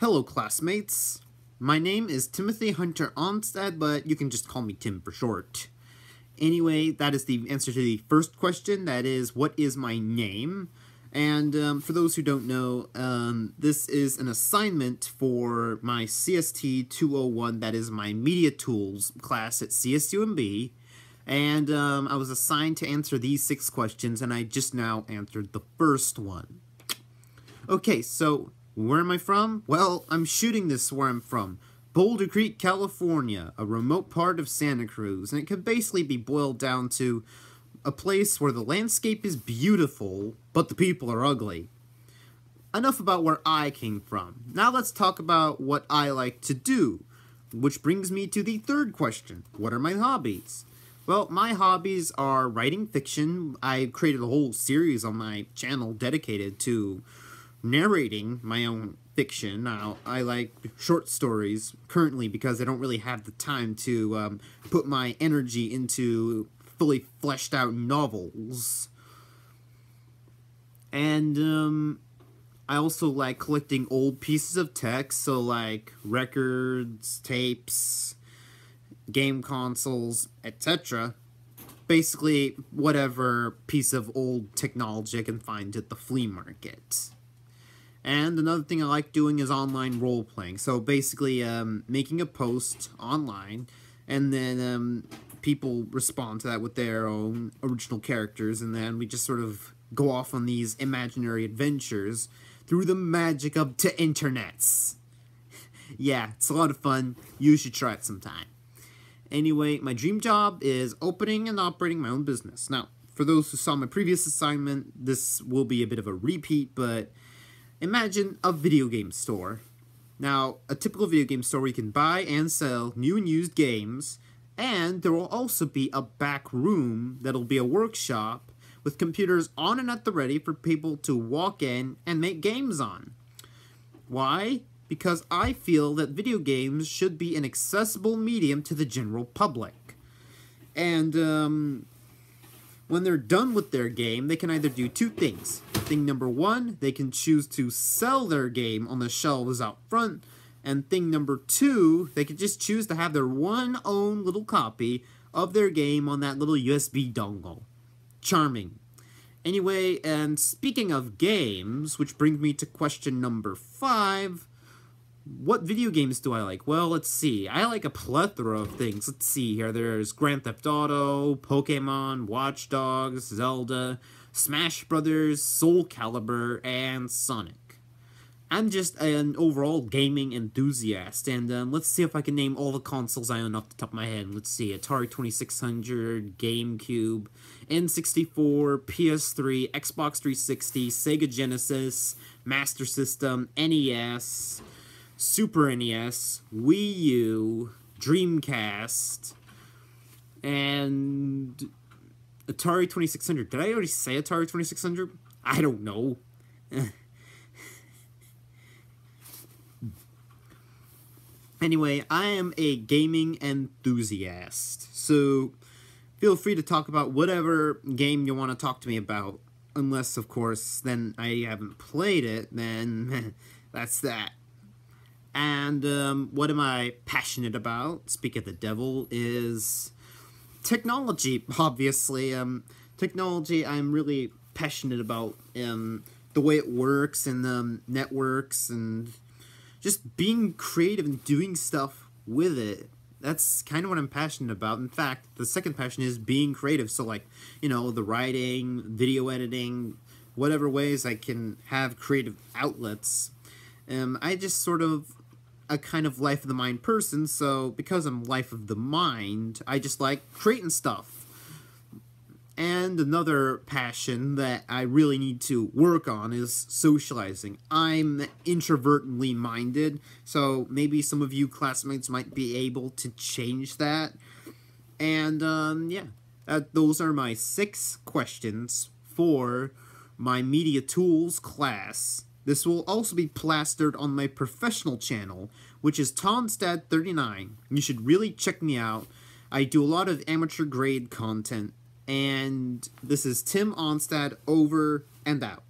Hello, classmates. My name is Timothy Hunter Onstad, but you can just call me Tim for short. Anyway, that is the answer to the first question. That is, what is my name? And for those who don't know, this is an assignment for my CST 201, that is my Media Tools class at CSUMB. And I was assigned to answer these 6 questions, and I just now answered the first one. Okay, so where am I from? Well, I'm shooting this where I'm from. Boulder Creek, California, a remote part of Santa Cruz, and it could basically be boiled down to a place where the landscape is beautiful, but the people are ugly. Enough about where I came from. Now let's talk about what I like to do, which brings me to the third question. What are my hobbies? Well, my hobbies are writing fiction. I created a whole series on my channel dedicated to narrating my own fiction. Now, I like short stories currently because I don't really have the time to put my energy into fully fleshed out novels. And I also like collecting old pieces of text, so like records, tapes, game consoles, etc. Basically, whatever piece of old technology I can find at the flea market. And another thing I like doing is online role-playing. So basically, making a post online, and then people respond to that with their own original characters, and then we just sort of go off on these imaginary adventures through the magic of the internets. Yeah, it's a lot of fun. You should try it sometime. Anyway, my dream job is opening and operating my own business. Now, for those who saw my previous assignment, this will be a bit of a repeat, but imagine a video game store. Now, a typical video game store where you can buy and sell new and used games, and there will also be a back room that'll be a workshop with computers on and at the ready for people to walk in and make games on. Why? Because I feel that video games should be an accessible medium to the general public. And when they're done with their game, they can either do 2 things. Thing number 1, they can choose to sell their game on the shelves out front. And thing number 2, they can just choose to have their one own little copy of their game on that little USB dongle. Charming. Anyway, and speaking of games, which brings me to question number 5, what video games do I like? Well, let's see. I like a plethora of things. Let's see here. There's Grand Theft Auto, Pokemon, Watch Dogs, Zelda, Smash Brothers, Soul Calibur, and Sonic. I'm just an overall gaming enthusiast, and let's see if I can name all the consoles I own off the top of my head. Let's see, Atari 2600, GameCube, N64, PS3, Xbox 360, Sega Genesis, Master System, NES, Super NES, Wii U, Dreamcast, and Atari 2600. Did I already say Atari 2600? I don't know. Anyway, I am a gaming enthusiast, so feel free to talk about whatever game you want to talk to me about. Unless, of course, then I haven't played it, then that's that. And what am I passionate about? Speak of the devil is technology, obviously. Technology I'm really passionate about, the way it works and networks and just being creative and doing stuff with it. That's kind of what I'm passionate about. In fact, the second passion is being creative. So like, you know, the writing, video editing, whatever ways I can have creative outlets. I just sort of a kind of life of the mind person, so because I'm life of the mind, I just like creating stuff. And another passion that I really need to work on is socializing. I'm introvertly minded, so maybe some of you classmates might be able to change that. And yeah, those are my 6 questions for my Media Tools class. This will also be plastered on my professional channel, which is Tonstad39. You should really check me out. I do a lot of amateur grade content. And this is Tim Onstad, over and out.